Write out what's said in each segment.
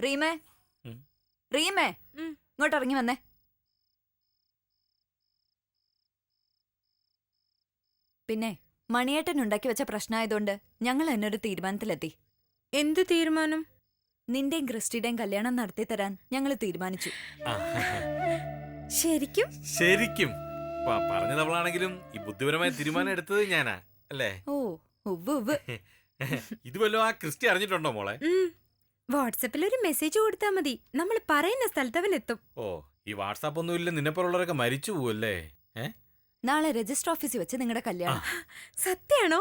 റീമേ റീമേ ഇങ്ങോട്ട് ഇറങ്ങി വന്നേ. പിന്നെ മണിയേട്ടൻ ഉണ്ടാക്കി വെച്ച പ്രശ്നമായതുകൊണ്ട് ഞങ്ങൾ എന്നൊരു തീരുമാനത്തിലെത്തി. എന്ത് തീരുമാനം? നിന്റെയും ക്രിസ്റ്റിയുടെയും കല്യാണം നടത്തി തരാൻ ഞങ്ങൾ തീരുമാനിച്ചു. ശരിക്കും? ശരിക്കും പറഞ്ഞതവളാണെങ്കിലും ഈ ബുദ്ധിപരമായ തീരുമാനം എടുത്തത് ഞാനാ അല്ലേ? ഓ ഉവ്വ് ഉവ്വ്. ഇത് വല്ലോ ആ ക്രിസ്റ്റി അറിഞ്ഞിട്ടുണ്ടോ മോളെ? വാട്സാപ്പിൽ ഒരു മെസ്സേജ് കൊടുത്താൽ മതി, നമ്മൾ പറയുന്ന സ്ഥലത്ത് അവൻ എത്തും. ഓ ഈ വാട്സാപ്പ് ഒന്നും ഇല്ല, നിന്നെപ്പോലുള്ളവരൊക്കെ മരിച്ചു പോവല്ലേ? നാളെ രജിസ്റ്റർ ഓഫീസിൽ വെച്ച് നിങ്ങളുടെ കല്യാണം. സത്യാണോ?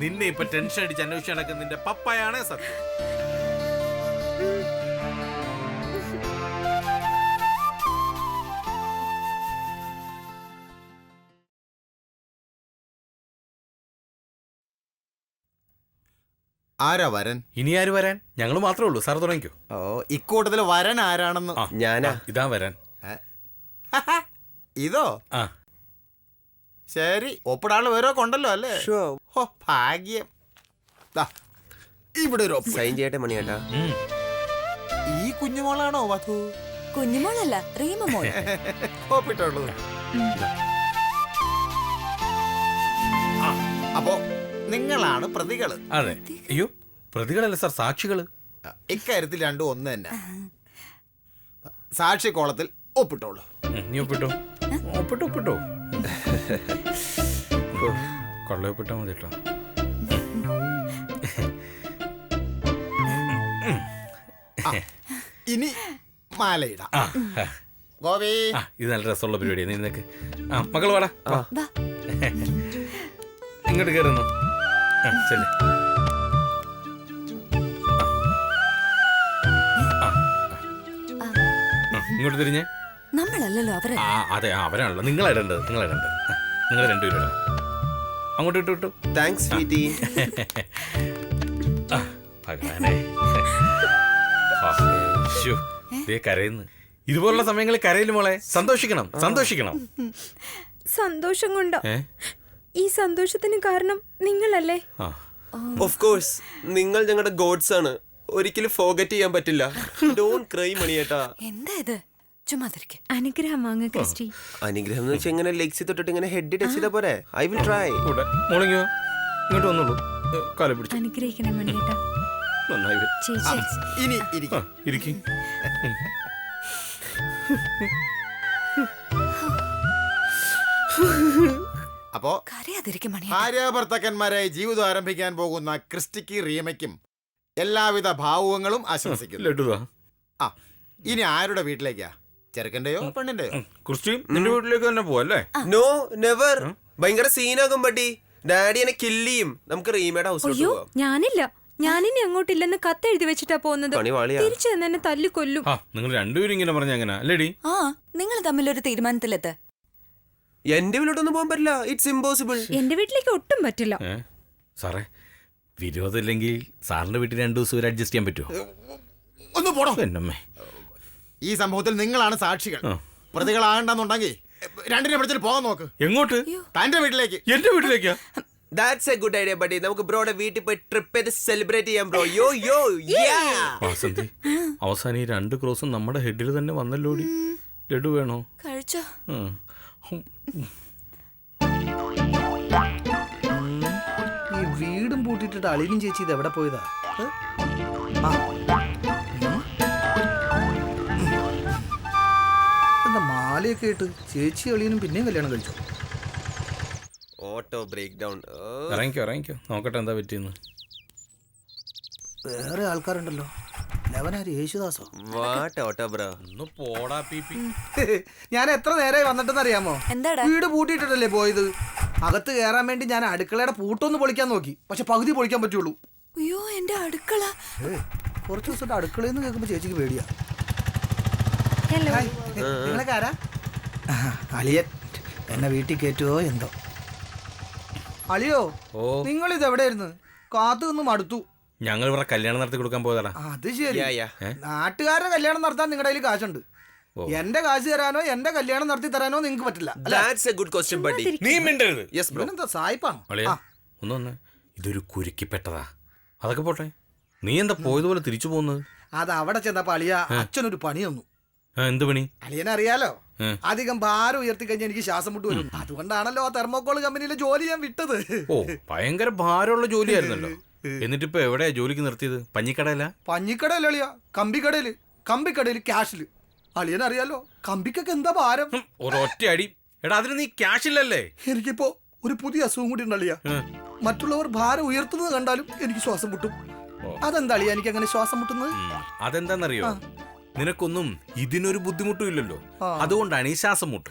നിന്നെ ഇപ്പൊ ടെൻഷൻ അടിച്ച് അന്വേഷിച്ച് നടക്കുന്ന നിന്റെ പപ്പയാണ് സത്യം. ആരാ വരൻ? ഇനി ആര് വരാൻ? ഞങ്ങൾ മാത്രമേ ഉള്ളൂ. സാർ തുടങ്ങിക്കോ. ഓ ഇക്കൂട്ടത്തിൽ വരൻ ആരാണെന്ന്. ഞാനാ. ഇതാ വരാൻ. ഇതോ? ആ ശരി, ഒപ്പിടാള് വേറെ കൊണ്ടല്ലോ അല്ലേ? ഓ ഭാഗ്യം. ഇവിടെ ഒരു സൈൻ ചെയ്യട്ടെ മണിയേട്ടാ. ഈ കുഞ്ഞുമോളാണോ വധു? കുഞ്ഞുമോളല്ല, റീമ മോൾ. ഒപ്പിട്ടുള്ളൂ. അപ്പോ നിങ്ങളാണ് പ്രതികള്? അതെ. അയ്യോ പ്രതികളല്ല സാർ, സാക്ഷികള്. ഇക്കാര്യത്തിൽ രണ്ടും ഒന്ന് തന്നെ. സാക്ഷി കോളത്തിൽ ഒപ്പിട്ടോളൂ. നീ ഒപ്പിട്ടോ. ഒപ്പിട്ടോ ഒപ്പിട്ടോ. കൊള്ള ഒപ്പിട്ടാ മതി കേട്ടോ. ഇനി മാലയിടാം. ഗോപി, ഇത് നല്ല രസമുള്ള പരിപാടിയാണ്. നിനക്ക് മകൾ വാടാ, ഇങ്ങോട്ട് കയറുന്നു. ശരി, ഇങ്ങോട്ട് തിരിഞ്ഞേ. നമ്മളല്ലല്ലോ അവരെ. അതെ അവരാണല്ലോ. നിങ്ങളിടേണ്ടത്, നിങ്ങളിടേണ്ടത്. നിങ്ങൾ രണ്ടുപേരും ഇടണം. അങ്ങോട്ട് ഇട്ടു ഇട്ടു. Thanks sweetie. ഭഗവാനെ, കരയുന്നു. ഇതുപോലുള്ള സമയങ്ങളിൽ കരയില് മോളെ. സന്തോഷിക്കണം, സന്തോഷിക്കണം. സന്തോഷം കൊണ്ടോ? ഈ സന്തോഷത്തിന് കാരണം നിങ്ങളല്ലേ? ഓഫ് കോഴ്സ്, നിങ്ങൾ ഞങ്ങളുടെ ഗോഡ്സ് ആണ്. ഒരിക്കലും ഫോർഗറ്റ് ചെയ്യാൻ പറ്റില്ല. ഡോണ്ട് ക്രൈ മണിയേട്ടാ. എന്താ ഇത്? ചുമ്മാ അനുഗ്രഹം വാങ്ങ ക്രിസ്റ്റി. അനുഗ്രഹം എന്ന് വെച്ചാൽ ഇങ്ങനെ ലെഗ്സ് തൊട്ടിട്ട് ഇങ്ങനെ ഹെഡ് ടച്ച് ചെയ്താ പോരെ? I will try. മോളിങ്ങോ ഇങ്ങോട്ട് വന്നോളൂ. കാല പിടിച്ചു അനുഗ്രഹിക്കണേ മണിയേട്ടാ. നന്നായി. ഇനി ഇരിക്കും. അപ്പോ ഭാര്യാഭർത്താക്കന്മാരായി ജീവിതം ആരംഭിക്കാൻ പോകുന്ന ക്രിസ്റ്റിക്ക് റീമയ്ക്കും എല്ലാവിധ ഭാവുകങ്ങളും ആശംസിക്കുന്നു. ഇനി ആരുടെ വീട്ടിലേക്കാ? ചെറുക്കന്റെയോ പെണ്ണിന്റെയോ? ക്രിസ്റ്റി നിന്റെ വീട്ടിലേക്ക് തന്നെ പോവല്ലേ? No never. ഭയങ്കര സീനാകും പട്ടി. ഡാഡി എന്നെ കില്ലിയും. നമുക്ക് റീമയുടെ ഹൗസിലോട്ട് പോവാം. ഞാനില്ല, ഞാനിനി അങ്ങോട്ടില്ലെന്ന് കത്ത് എഴുതി വെച്ചിട്ടാ പോകുന്നത്. തിരിച്ചു തന്നെ എന്നെ തല്ലിക്കൊല്ലും. നിങ്ങൾ രണ്ടുപേരും ഇങ്ങനെ പറഞ്ഞ എങ്ങനെ അല്ലേടി? നിങ്ങൾ തമ്മിലൊരു തീരുമാനത്തിലെത്ത്. എന്റെ വീട്ടിലോട്ടൊന്നും പോകാൻ പറ്റില്ല. It's impossible. എന്റെ വീട്ടിലേക്ക് ഒട്ടും പറ്റില്ല. സാറേ വിരോധമില്ലെങ്കിൽ സാറിന്റെ വീട്ടിൽ 2 ദിവസം വരെ അഡ്ജസ്റ്റ് ചെയ്യാൻ പറ്റുമോ? ഒന്ന് പോടോ. എന്നമ്മേ, ഈ സംഭവത്തിൽ നിങ്ങളാണ് സാക്ഷികൾ. പ്രതികളാകണ്ടെന്നുണ്ടെങ്കിൽ രണ്ടിനെ പിടിച്ചിട്ട് പോകാൻ നോക്ക്. എങ്ങോട്ട്? തന്റെ വീട്ടിലേക്ക്. എന്റെ വീട്ടിലേക്കാ? That's a good idea, buddy. നമുക്ക് ബ്രോയുടെ വീട്ടിൽ പോയി ട്രിപ്പ് ചെയ്ത് സെലിബ്രേറ്റ് ചെയ്യാം ബ്രോ. യോ യോ വാസന്തി, അവസാനം ഈ 2 ക്രോസും നമ്മുടെ ഹെഡിൽ തന്നെ വന്നല്ലോടി. ലഡു വേണോ? കഴിച്ചോ? ഈ വീടും പൂട്ടിട്ടിട്ട് അളിനും ചേച്ചി ഇത് എവിടെ പോയതാ? എന്താ മാലയൊക്കെ ഇട്ട് ചേച്ചി അളിയനും പിന്നെയും കല്യാണം കഴിച്ചു? Auto break down. ഇറങ്ങിക്കോ നോക്കട്ടെ എന്താ പറ്റിയെന്ന്. വേറെ ആൾക്കാരുണ്ടല്ലോ. ലവനാര്? യേശുദാസോ? Auto bro. ഒന്ന് പോടാ പീപ്പി. ഞാൻ എത്ര നേരമായി വന്നിട്ടെന്ന് അറിയാമോ? എന്താടാ? വീട് പൂട്ടിയിട്ടല്ലേ പോയത്. അകത്ത് കയറാൻ വേണ്ടി ഞാൻ അടുക്കളയുടെ പൂട്ടൊന്ന് പൊളിക്കാൻ നോക്കി, പക്ഷെ പകുതി പൊളിക്കാൻ പറ്റുള്ളൂ. അയ്യോ എന്റെ അടുക്കള. കുറച്ച് ദിവസമായിട്ട് അടുക്കളയിൽ നിന്ന് കേൾക്കുമ്പോ ചേച്ചിക്ക് പേടിയാ. ഹലോ, നിങ്ങളൊക്കെ ആരാ? അളിയൻ എന്നെ വീട്ടിൽ കയറ്റുവോ എന്തോ. അളിയോ, നിങ്ങൾ ഇത് എവിടെയായിരുന്നു? കാത്തു നിന്നും അടുത്തു. ഞങ്ങൾ ഇവിടെ കല്യാണം നടത്തി കൊടുക്കാൻ പോയതാടാ. അത് ശരി. നാട്ടുകാരുടെ കല്യാണം നടത്താൻ നിങ്ങളുടെ കയ്യിൽ കാശുണ്ട്. എന്റെ കാശ് തരാനോ എന്റെ കല്യാണം നടത്തി തരാനോ നിങ്ങൾക്ക് പറ്റില്ല. That's a good question, buddy. നീ മിണ്ടരുത്. Yes bro. എന്താ സായിപ്പാണ്? ഒന്ന് ഇതൊരു കുരുക്കിപ്പെട്ടതാ. അതൊക്കെ പോട്ടെ, നീ എന്താ പോയതുപോലെ തിരിച്ചു പോകുന്നത്? അത് അവിടെ ചെന്നപ്പോ അളിയ അച്ഛനൊരു പണി തന്നു. എന്ത് പണി? അളിയനറിയാലോ, ഏ. അധികം ഭാരം ഉയർത്തി കഴിഞ്ഞാൽ എനിക്ക് ശ്വാസം മുട്ട് വരും. അതുകൊണ്ടാണല്ലോ തെർമോകോൾ കമ്പനിയിലെ ജോലി ഞാൻ വിട്ടത്. ഓ, ഭയങ്കര ഭാരമുള്ള ജോലിയായിരുന്നല്ലോ. എന്നിട്ടിപ്പോ എവിടെയാ ജോലിക്ക് നിർത്തിയത്? പഞ്ഞിക്കടയില? പഞ്ഞിക്കടയല്ല അളിയ, കമ്പിക്കടയില്. കമ്പിക്കടയില് ക്യാഷില്. അളിയനറിയാലോ കമ്പിക്കൊക്കെ എന്താ ഭാരം. ഒരൊറ്റ അടി. എടാ, അതിന് നീ ക്യാഷ് ഇല്ലല്ലേ? എനിക്കിപ്പോ ഒരു പുതിയ അസുഖം കൂടി ഉണ്ട് അളിയ. മറ്റുള്ളവർ ഭാരം ഉയർത്തുന്നത് കണ്ടാലും എനിക്ക് ശ്വാസം മുട്ടും. അതെന്താ അളിയ എനിക്ക് അങ്ങനെ ശ്വാസം മുട്ടുന്നത്? അതെന്താന്നറിയോ? നിനക്കൊന്നും ഇതിനൊരു ബുദ്ധിമുട്ടും ഇല്ലല്ലോ. അതുകൊണ്ടാണ് ഈ ശ്വാസം മുട്ട്.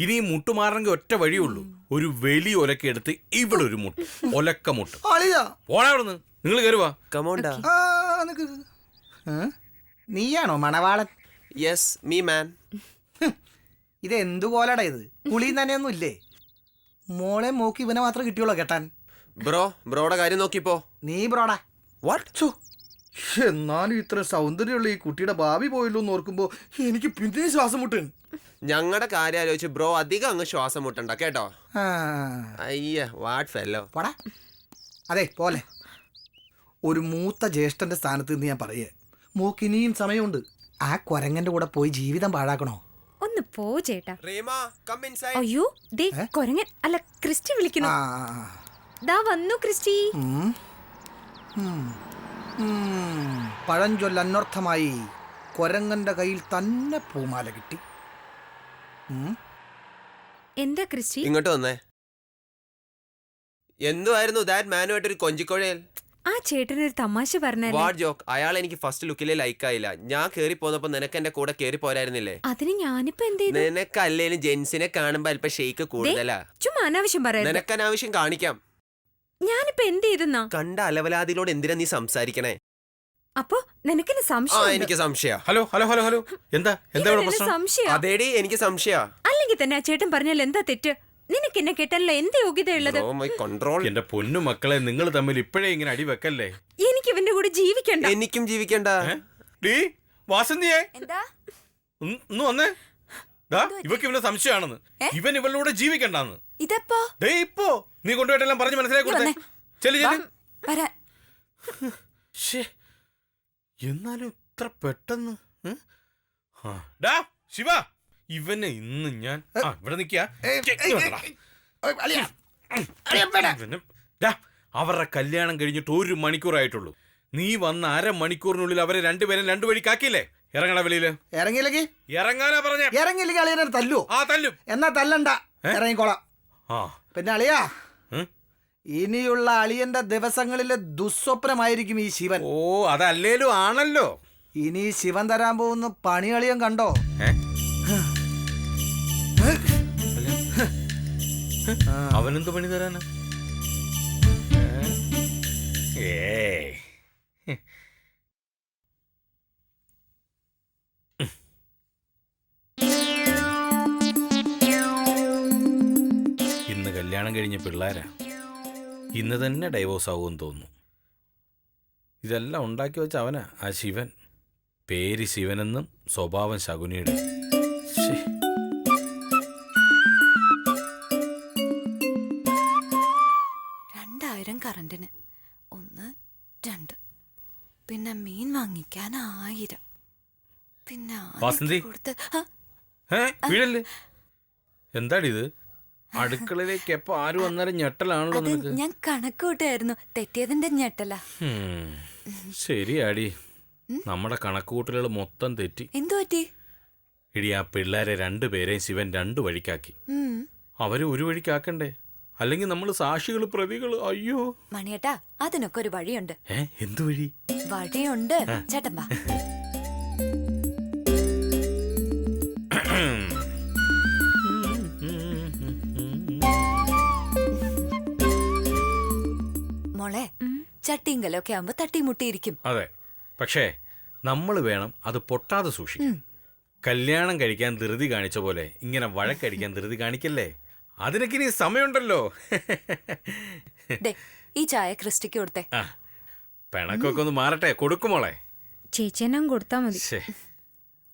ഇനി ഈ മുട്ട് മാറണമെങ്കിൽ ഒറ്റ വഴിയുള്ളൂ. ഒരു വലിയ ഒലക്ക എടുത്ത് ഇവിടെ ഒരു മുട്ട്, ഒലക്ക മുട്ട്. അളിയ പോടാ അവിടുന്ന്. നിങ്ങൾ കയറുവാ. കമോണ്ടാ. നീയാണോ മണവാളൻ? Yes, me man. ഇത് എന്തു കോലടാ ഇത്? കുളിയും തന്നെയൊന്നും ഇല്ലേ? മോളെ മോക്ക് ഇവനെ മാത്രം കിട്ടിയോളോ കെട്ടാൻ? ബ്രോയുടെ കാര്യം നോക്കിപ്പോ. നീ ബ്രോടാ. വാട്ട്? എന്നാലും ഇത്ര സൗന്ദര്യമുള്ള ഈ കുട്ടിയുടെ ഭാവി പോയല്ലോ എന്ന് ഓർക്കുമ്പോ എനിക്ക് പിന്നെ ശ്വാസം മുട്ടാണ്. ഞങ്ങളുടെ കാര്യം ആലോചിച്ച് ബ്രോ അധികം അങ്ങ് ശ്വാസം മുട്ടണ്ട കേട്ടോ. അയ്യ, വാട്ട് ഫെല്ലോ. പോടാ. അതെ പോലെ ഒരു മൂത്ത ജ്യേഷ്ഠന്റെ സ്ഥാനത്ത് നിന്ന് ഞാൻ പറയേ, മോക്ക് ഇനിയും സമയമുണ്ട്. ആ കൊരങ്ങന്റെ കൂടെ പോയി ജീവിതം പാഴാക്കണോ? ഒന്ന് പോ ചേട്ടാ. Reema, come inside. അയ്യോ ദേ കൊരങ്ങൻ അല്ല ക്രിസ്റ്റി വിളിക്കുന്നു. ദാ വന്നു ക്രിസ്റ്റി. പഴഞ്ചൊല്ല അന്വർത്ഥമായി കൊരങ്ങന്റെ കയ്യിൽ തന്നെ പൂമാല കിട്ടി. എന്താ ക്രിസ്റ്റി? ഇങ്ങോട്ട് വന്നേ. എന്തുവായിരുന്നു ദാറ്റ് മാനുമായിട്ടൊരു കൊഞ്ചിക്കൊഴയൽ? ആ ചേട്ടനൊരു തമാശ പറഞ്ഞല്ലേ. What joke? അയാൾ എനിക്ക് ഫസ്റ്റ് ലുക്കിലെ ലൈക്കായില്ല. ഞാൻ കേറി പോന്നപ്പോ നിനക്ക് എന്റെ കൂടെ കേറി പോരായിരുന്നില്ലേ? അതിന് ഞാനിപ്പോ എന്ത് ചെയ്തു? നിനക്കല്ലേലും ജെൻസിനെ കാണുമ്പോ അല്പം ഷെയ്ക്ക് കൂടുതലാ. ചുമ്മാ അനാവശ്യം പറയാ. നിനക്കനാവശ്യം കാണിക്കാം. ഞാനിപ്പോ എന്ത് ചെയ്തെന്നാ? കണ്ട അലവലാതിലോട് എന്തിനാ നീ സംസാരിക്കണേ? അപ്പൊ നിനക്കെന്നെ സംശയം? എനിക്ക് സംശയ. Hello hello hello hello. എന്താ എന്താ ഇവിടെ പ്രശ്നം? സംശയം അതേടി, എനിക്ക് സംശയ. അല്ലെങ്കിൽ തന്നെ ആ ചേട്ടൻ പറഞ്ഞാൽ എന്താ തെറ്റ്? നിനക്ക് എന്നെ കേട്ടല്ല എന്ത് യോഗ്യതയുള്ളത്? കൺട്രോൾ. എന്റെ പൊന്നു മക്കളെ, നിങ്ങൾ തമ്മിൽ ഇപ്പോഴേ ഇങ്ങനെ അടി വെക്കല്ലേ. എനിക്ക് ഇവന്റെ കൂടെ ജീവിക്കണ്ട. എനിക്കും ജീവിക്കണ്ട. ഡീ വാസന്തിയെ, എന്താ ഒന്ന് വന്നേ. ഇവക്ക് ഇവനെ സംശയമാണെന്ന്. ഇവൻ ഇവളുടെ ജീവിക്കണ്ടെന്ന്. ഇതെപ്പോ? ദേ ഇപ്പോ നീ കൊണ്ടുപോയിട്ടെല്ലാം പറഞ്ഞ് മനസ്സിലാക്കി കൊടുത്തേ. ചെല്ലു ചെല്ലു. വരാൻ. എന്നാലും ഇത്ര പെട്ടെന്ന്. ശിവ, ഇവനെ ഇന്ന് ഞാൻ ഇവിടെ നിക്കാ. അവരുടെ കല്യാണം കഴിഞ്ഞിട്ട് 1 മണിക്കൂറായിട്ടുള്ളൂ. നീ വന്ന 1/2 മണിക്കൂറിനുള്ളിൽ അവരെ രണ്ടുപേരും 2 വഴിക്കാക്കിയില്ലേ? ഇറങ്ങണ വെളിയില്. ഇറങ്ങിയില്ലെങ്കിൽ ഇറങ്ങാനാ പറഞ്ഞ. ഇറങ്ങിയില്ലെങ്കിൽ അളിയനെ തല്ലു. തല്ലും. എന്നാ തല്ലണ്ട, ഇറങ്ങിക്കോളാം. പിന്നെ അളിയാ, ഇനിയുള്ള അളിയന്റെ ദിവസങ്ങളിലെ ദുസ്വപ്നമായിരിക്കും ഈ ശിവൻ. ഓ, അതല്ലേലും ആണല്ലോ. ഇനി ശിവൻ തരാൻ പോകുന്ന പണി അളിയൻ കണ്ടോ? അവനെന്ത് പണി തരാനാ? ഇന്ന് കല്യാണം കഴിഞ്ഞ പിള്ളേരാ. ഇന്ന് തന്നെ ഡൈവോഴ്സ് ആവുമെന്ന് തോന്നുന്നു. ഇതെല്ലാം ഉണ്ടാക്കി വെച്ച അവനാ ആ ശിവൻ. പേര് ശിവനെന്നും സ്വഭാവം ശകുനിയുടെ. 2000 കറണ്ടിന് 1 2. പിന്നെ മീൻ വാങ്ങിക്കാൻ 1000. പിന്നെ വാസന്തി, വീഴല്ലേ? എന്താടിത്? അടുക്കളയിലേക്ക് എപ്പോ ആര് വന്നാലും ഞെട്ടലാണല്ലോ നിനക്ക്. ഞാൻ കണക്കൂട്ടായിരുന്നു, തെറ്റിയതിന്റെ ഞെട്ടല. ശരിയാടി, നമ്മുടെ കണക്കുകൂട്ടലുകൾ മൊത്തം തെറ്റി. എന്തു പറ്റി? ഇടി, ആ പിള്ളേരെ 2 പേരെയും ശിവൻ 2 വഴിക്കാക്കി. അവരെ 1 വഴിക്കാക്കണ്ടേ? അല്ലെങ്കിൽ നമ്മൾ സാക്ഷികൾ, പ്രതികൾ. അയ്യോ മണിയേട്ടാ, അതിനൊക്കെ ഒരു വഴിയുണ്ട്. എന്തു വഴി? വഴിയുണ്ട്, ചേട്ടൻ വാ. മോളെ, ചട്ടിങ്കലൊക്കെ ആവുമ്പോ തട്ടിമുട്ടിയിരിക്കും. അതെ, പക്ഷേ നമ്മൾ വേണം അത് പൊട്ടാതെ സൂക്ഷിക്കും. കല്യാണം കഴിക്കാൻ ധൃതി കാണിച്ച പോലെ ഇങ്ങനെ വഴക്കടിക്കാൻ ധൃതി കാണിക്കല്ലേ. അതിനൊക്കെ ഇനി സമയമുണ്ടല്ലോ. ഈ ചായ ക്രിസ്റ്റിക്ക് കൊടുത്തേ. പിണക്കൊക്കെ ഒന്ന് മാറട്ടെ. കൊടുക്കുമോളെ. ചേച്ചേനം കൊടുത്താ മതി.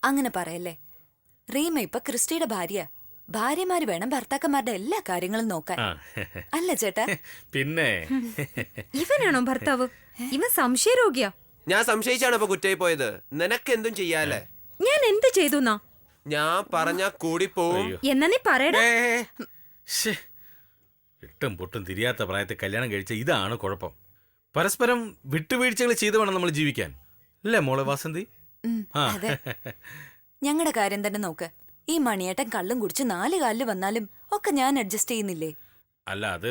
അങ്ങനെ പറയല്ലേ. റീമ ഇപ്പൊ ക്രിസ്റ്റിയുടെ ഭാര്യ. ഭാര്യമാര് വേണം ഭർത്താക്കന്മാരുടെ എല്ലാ കാര്യങ്ങളും നോക്കാൻ, അല്ല ചേട്ടാ? പിന്നെ ഇവനാണോ ഭർത്താവ്? ഇവൻ സംശയരോഗിയാ. ഞാൻ സംശയിച്ചാണ് ഇപ്പൊ കുറ്റായി പോയത്. നിനക്ക് എന്തും ചെയ്യാല്ലേ? ഞാൻ എന്ത് ചെയ്തുന്നാ? ഞാൻ പറഞ്ഞ കൂടി പോവും. എന്നാ നീ പറയടാ. ഇട്ടും പൊട്ടും തിരിയാത്ത പ്രായത്തിൽ കല്യാണം കഴിച്ച ഇതാണ് കുഴപ്പം. പരസ്പരം വിട്ടുവീഴ്ചകൾ ചെയ്തു വേണം നമ്മൾ ജീവിക്കാൻ, അല്ലേ മോളെ വാസന്തി? അതെ. ഞങ്ങളുടെ കാര്യം തന്നെ നോക്ക്. ഈ മണിയേട്ടൻ കള്ളും കുടിച്ച് 4 കാലില് വന്നാലും ഒക്കെ ഞാൻ അഡ്ജസ്റ്റ് ചെയ്യുന്നില്ലേ? അല്ല, അത്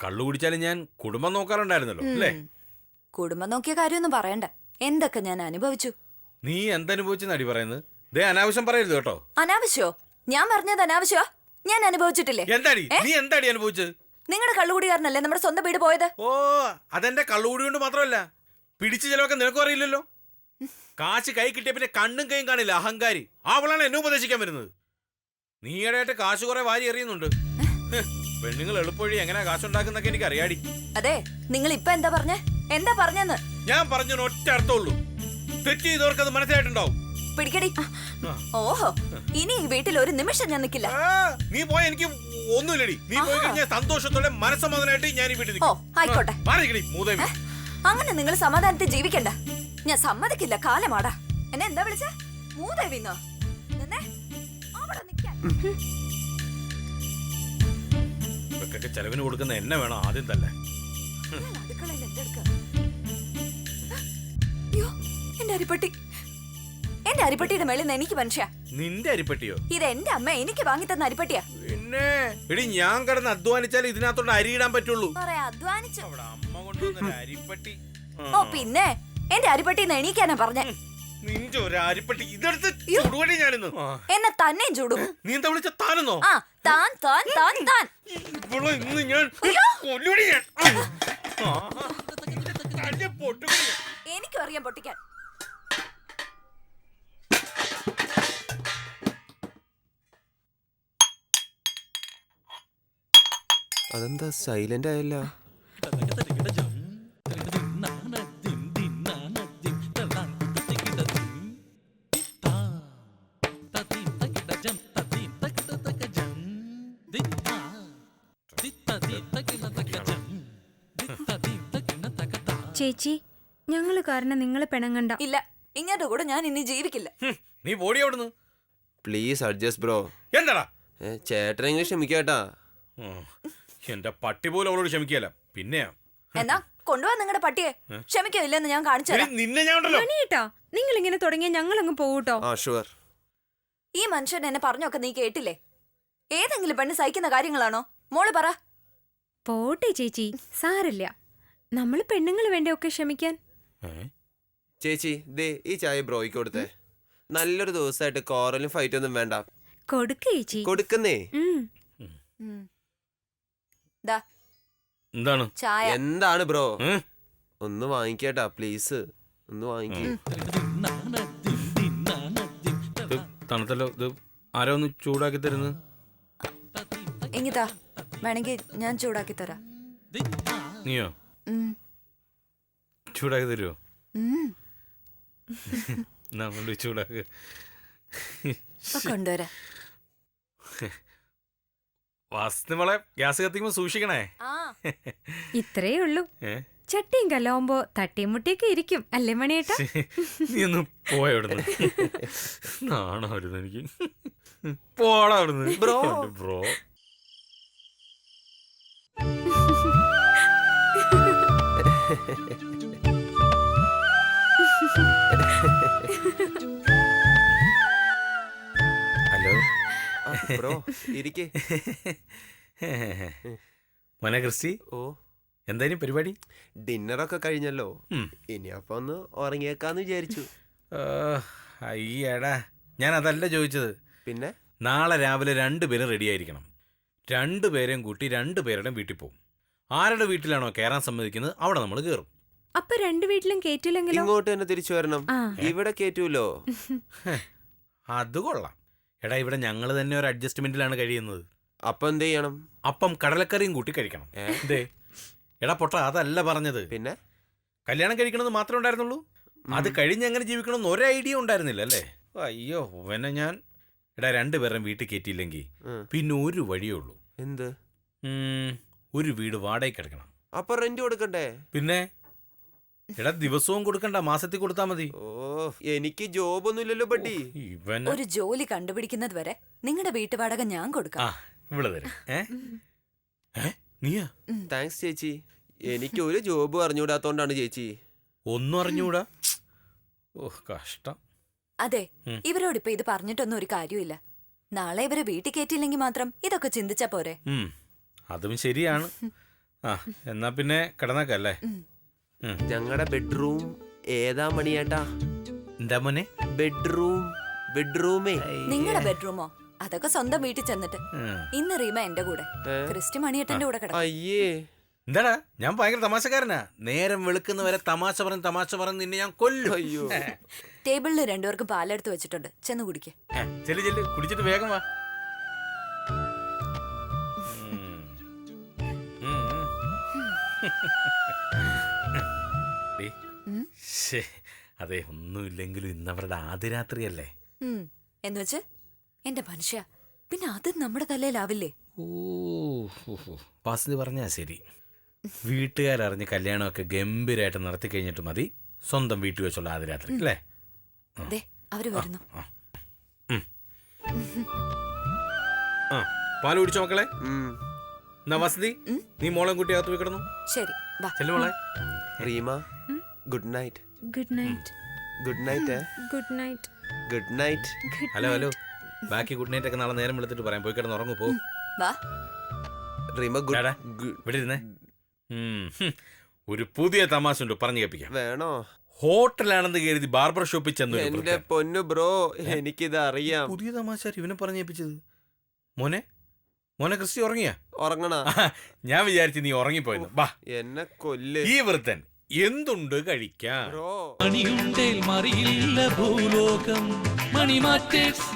കള്ളു കുടിച്ചാലും ഞാൻ കുടുംബം നോക്കാറുണ്ടായിരുന്നല്ലോ, അല്ലേ? കുടുംബം നോക്കിയ കാര്യമൊന്നും പറയണ്ട. എന്തൊക്കെ ഞാൻ അനുഭവിച്ചു. നീ എന്തനുഭവിച്ചെന്ന് അടി പറയുന്നത്? ദേ, അനാവശ്യം പറയരുത് കേട്ടോ. അനാവശ്യോ? ഞാൻ പറഞ്ഞത് അനാവശ്യമാ? ഞാൻ അനുഭവിച്ചിട്ടില്ലേ? എന്താടി നീ എന്താടി അനുഭവിച്ചത്? നിങ്ങളുടെ കള്ളുകൂടികാരനല്ലേ നമ്മുടെ സ്വന്തം വീട് പോയത്? ഓ, അതെന്റെ കള്ളുകൂടി കൊണ്ട് മാത്രമല്ല, പിടിച്ചു ചിലവൊക്കെ നിനക്കും അറിയില്ലല്ലോ. കാശ് കൈ കിട്ടിയ പിന്നെ കണ്ണും കൈയും കാണില്ല, അഹങ്കാരി. അവളാണ് എന്നെ ഉപദേശിക്കാൻ വരുന്നത്. നീയായിട്ട് കാശ് കുറെ വാരി എറിയുന്നുണ്ട്. പെണ്ണുങ്ങൾ എളുപ്പവഴി എങ്ങനെയാ കാശുണ്ടാക്കുന്നൊക്കെ എനിക്ക് അറിയാടി. അതെ, നിങ്ങൾ ഇപ്പൊ എന്താ പറഞ്ഞേ? എന്താ പറഞ്ഞെന്ന്? ഞാൻ പറഞ്ഞ ഒറ്റ അർത്ഥമുള്ളൂ, തെറ്റ് ചെയ്തവർക്ക് അത് മനസ്സിലായിട്ടുണ്ടാവും. പിടിക്കടി. ഓഹോ, ഇനി ഈ വീട്ടിൽ ഒരു നിമിഷം ഞാൻ നിൽക്കില്ല. നീ പോയ എനിക്ക് ഒന്നുമില്ലടി. നീ പോയി കഴിഞ്ഞാൽ സന്തോഷത്തോടെ മനസ്സമാധാനമായിട്ട് ഞാൻ ഈ വീട്ടിൽ ഓ, ആയിക്കോട്ടെ. മൂതേവി. അങ്ങനെ നിങ്ങൾ സമാധാനത്തിൽ ജീവിക്കണ്ട. ഞാൻ സമ്മതിക്കില്ല. കാലമാടാ. എന്നെ എന്താ വിളിച്ച? മൂദേവിന്നോ? അവിടെ നിൽക്കാൻ. ഇവക്കൊക്കെ ചെലവിന് കൊടുക്കുന്ന എന്നെ വേണം ആദ്യം തന്നെ. അടുക്കളയിൽ എന്തെടുക്ക? അയ്യോ, എന്റെ അരിപ്പട്ടി. എന്റെ അരിപ്പട്ടിയുടെ മേളിൽ നിന്ന് എനിക്ക് മനുഷ്യ. നിന്റെ അരിപ്പട്ടിയോ? ഇത് എന്റെ അമ്മ എനിക്ക് വാങ്ങി തന്ന അരിപ്പട്ടിയാ. പിന്നെ എടി, ഞാൻ കിടന്ന് അധ്വാനിച്ചാൽ ഇതിനകത്തോട്ട് അരി ഇടാൻ പറ്റുള്ളൂ. അധ്വാനിച്ചു. അവിടെ അമ്മ കൊണ്ടുവന്ന അരിപ്പട്ടി. ഓ, പിന്നെ എന്റെ അരിപ്പട്ടിന്ന് എണീക്കാനാ പറഞ്ഞേ. നിന്റെ ഒരു അരിപ്പട്ടി ഇതെടുത്ത് ചുടുവടി ഞാനിന്ന്. എന്നെ തന്നെയും ചൂടും. നീ എന്താ വിളിച്ച താനെന്നോ? ആ, താൻ താൻ താൻ താൻ. ഇവളെ ഇന്ന് ഞാൻ കൊല്ലുവടി ഞാൻ. എനിക്കും അറിയാം പൊട്ടിക്കാൻ. അതെന്താ സൈലന്റ് ആയല്ല? ചേച്ചി, ഞങ്ങള് കാരണം നിങ്ങള് പിണങ്ങണ്ട. ഇല്ല, ഇങ്ങോട്ട് കൂടെ ഞാൻ ഇനി ജീവിക്കില്ല. നീ പോടി അവിടുന്ന്. Please adjust bro. എന്താടാ? ചേട്ടനെങ്കിലും ക്ഷമിക്കാട്ടാ. എന്റെ പട്ടി പോലും അവളോട് ക്ഷമിക്കല. പിന്നെയാ എന്നാ കൊണ്ടുപോവാ നിങ്ങളുടെ പട്ടിയെ. ക്ഷമിക്കോ ഇല്ലെന്ന് ഞാൻ കാണിച്ചു തരാം. നിന്നെ ഞാൻ ഉണ്ടല്ലോ. മണിയേട്ടാ, നിങ്ങൾ ഇങ്ങനെ തുടങ്ങിയ ഞങ്ങൾ അങ്ങ് പോകൂട്ടോ. ഈ മനുഷ്യൻ എന്നെ പറഞ്ഞൊക്കെ നീ കേട്ടില്ലേ? ഏതെങ്കിലും പെണ്ണ് സഹിക്കുന്ന കാര്യങ്ങളാണോ? മോള് പറ. പോട്ടെ ചേച്ചി, സാരില്ല. നമ്മള് പെണ്ണുങ്ങൾ വേണ്ടേ ഒക്കെ ക്ഷമിക്കാൻ. ചേച്ചി, ദേ ഈ ചായ ബ്രോയ്ക്ക് കൊടുത്തേ. നല്ലൊരു ദിവസമായിട്ട് കോറലും ഫൈറ്റ് ഒന്നും വേണ്ട. കൊടുക്ക ചേച്ചി. കൊടുക്കുന്നേ. എന്താണ് ചായ? എന്താണ് ബ്രോ? ഒന്ന് വാങ്ങിക്കേട്ടാ പ്ലീസ്, ഒന്ന് വാങ്ങിക്കേ. തണുത്തല്ലോ. ഇത് ആരോ ഒന്ന് ചൂടാക്കി തരുന്നു. എങ്കിതാ, വേണമെങ്കിൽ ഞാൻ ചൂടാക്കി തരാം. നീയോ ചൂടാക്കി തരുമോ? കൊണ്ട് ചൂടാക്ക്. കൊണ്ടുവരാ. വാസ്തുവളെ ഗ്യാസ് കത്തിക്കുമ്പോ സൂക്ഷിക്കണേ. ഇത്രേ ഉള്ളൂ. ചട്ടിയും കല്ലാവുമ്പോ തട്ടിയും മുട്ടിയൊക്കെ ഇരിക്കും, അല്ലേ മണിയേട്ടാ? നീ ഒന്ന് പോയവിടുന്ന്. നാണോ വരുന്നു എനിക്ക്. പോടാ അവിടുന്ന് ബ്രോ. ബ്രോ ഹലോ ബ്രോ, ഇരിക്കേ. മോനെ ക്രിസ്റ്റി, ഓ എന്തായാലും പരിപാടി? ഡിന്നറൊക്കെ കഴിഞ്ഞല്ലോ. ഇനി അപ്പൊ ഒന്ന് ഉറങ്ങിയേക്കാന്ന് വിചാരിച്ചു. അയ്യടാ, ഞാൻ അതല്ല ചോദിച്ചത്. പിന്നെ നാളെ രാവിലെ 2 പേരും റെഡി ആയിരിക്കണം. 2 പേരെയും കൂട്ടി 2 പേരുടെ വീട്ടിൽ പോകും. ആരുടെ വീട്ടിലാണോ കയറാൻ സമ്മതിക്കുന്നത് അവിടെ നമ്മൾ കയറും. അപ്പൊ 2 വീട്ടിലും കേറ്റില്ലെങ്കിലോ? ഇങ്ങോട്ട് തന്നെ തിരിച്ചു വരണം. ഇവിടെ കേറ്റൂലോ? അത് കൊള്ളാം. എടാ, ഇവിടെ ഞങ്ങൾ തന്നെ ഒരു അഡ്ജസ്റ്റ്മെന്റിലാണ് കഴിയുന്നത്. അപ്പൊ എന്ത് ചെയ്യണം? അപ്പം കടലക്കറിയും കൂട്ടി കഴിക്കണം. എടാ പൊട്ട, അതല്ല പറഞ്ഞത്. പിന്നെ കല്യാണം കഴിക്കണമെന്ന് മാത്രമേ ഉണ്ടായിരുന്നുള്ളൂ. അത് കഴിഞ്ഞ് എങ്ങനെ ജീവിക്കണമെന്ന് ഒരു ഐഡിയ ഉണ്ടായിരുന്നില്ല അല്ലേ? അയ്യോ, പിന്നെ ഞാൻ എടാ 2 പേരും വീട്ടിൽ കയറ്റിയില്ലെങ്കിൽ പിന്നെ ഒരു വഴിയേ ഉള്ളൂ. എന്ത്? ഒരു വീട് വാടകയ്ക്ക് എടുക്കണം. അപ്പൊ റെന്റ് കൊടുക്കണ്ടേ? പിന്നെ എടാ ദിവസവും കൊടുക്കണ്ട, മാസത്തിൽ കൊടുത്താ മതി. ഓ എനിക്ക് ജോബൊന്നുമില്ലല്ലോ ബഡ്ഡി. ഇവൻ ഒരു ജോലി കണ്ടുപിടിക്കുന്നത് വരെ നിങ്ങളുടെ വീട്ടുവാടക ഞാൻ ആ കൊടുക്കാം. ഇവിടെ തരും. നീയാ? താങ്ക്സ് ചേച്ചി. എനിക്ക് ഒരു ജോബ് അറിഞ്ഞൂടാത്തോണ്ടാണ് ചേച്ചി. ഒന്നും അറിഞ്ഞൂടാ. ഓ കഷ്ടം. അതെ, ഇവരോടിപ്പോ ഇത് പറഞ്ഞിട്ടൊന്നും ഒരു കാര്യമില്ല. നാളെ ഇവരെ വീട്ടിൽ കയറ്റിയില്ലെങ്കിൽ മാത്രം ഇതൊക്കെ ചിന്തിച്ചാ പോരെ. അതും ശരിയാണ്. ആ എന്നാ പിന്നെ കിടന്നേക്കല്ലേ. ഞങ്ങളുടെ ബെഡ്റൂം ഏതാ മണിയേട്ടാ? എന്താ മോനെ? ബെഡ്റൂമേ. നിങ്ങളുടെ ബെഡ്റൂമോ? അതൊക്കെ സ്വന്തം വീട്ടിൽ ചെന്നിട്ട്. ഇന്ന് റീമ എന്റെ കൂടെ, ക്രിസ്റ്റി മണിയേട്ടന്റെ കൂടെ കിടക്കും. അയ്യേ എന്താടാ, ഞാൻ ഭയങ്കര തമാശക്കാരനാ. നേരം വെളുക്കുന്നവരെ തമാശ പറഞ്ഞ് നിന്നെ ഞാൻ കൊല്ലും. അയ്യോ. ടേബിളിൽ രണ്ടുപേർക്കും പാലെടുത്ത് വെച്ചിട്ടുണ്ട്, ചെന്ന് കുടിക്കേ. ചെല്ലു കുടിച്ചിട്ട് വേഗം വാ. അതെ, ഒന്നുമില്ലെങ്കിലും ഇന്നവരുടെ ആദ്യ രാത്രിയല്ലേ. എന്നുവെച്ച് എന്റെ മനുഷ്യ, പിന്നെ അത് നമ്മുടെ തലയിലാവില്ലേ? ഓ വാസന്തി പറഞ്ഞാ ശരി. വീട്ടുകാരറിഞ്ഞ് കല്യാണമൊക്കെ ഗംഭീരമായിട്ട് നടത്തി കഴിഞ്ഞിട്ട് മതി സ്വന്തം വീട്ടിൽ വെച്ചുള്ള ആദ്യ രാത്രി അല്ലേ. ദേ അവര് വരുന്നു. പാല് കുടിച്ചോ മക്കളെ? എന്നാ വസതി, നീ മോളെ കുട്ടി അകത്ത് പോയി കിടന്നു. ശരി വാ. ചെല്ലു മോളെ. Reema good night. Good night. Good night. Good night. Good night. Hello ബാക്കി ഗുഡ് നൈറ്റ് ഒക്കെ നാളെ നേരം വിളിച്ചിട്ട് പറയാം. പോയി കിടന്ന് ഉറങ്ങു പോ. വാ. റീമ ഇവിടെ ഇരുന്നേ. ഒരു പുതിയ തമാശ ഉണ്ട്, പറഞ്ഞു കേൾപ്പിക്കാം. വേണോ? ഹോട്ടലാണെന്ന് കരുതി ബാർബർ ഷോപ്പിൽ ചെന്നു. എന്റെ പൊന്നു ബ്രോ, എനിക്കിത് അറിയാം. പുതിയ തമാശ ഇവനെ പറഞ്ഞു കേൾപ്പിച്ചത്. മോനെ ക്രിസ്റ്റി ഉറങ്ങിയാ? ഉറങ്ങണ? ഞാൻ വിചാരിച്ചു നീ ഉറങ്ങിപ്പോയെന്ന്. ബാ എന്നെ കൊല്ല്. ഈ വൃത്തൻ എന്തുണ്ട് കഴിക്കാൻ? ബ്രോ മണിയുണ്ടേൽ മറിയില്ല ഭൂലോകം. Money matters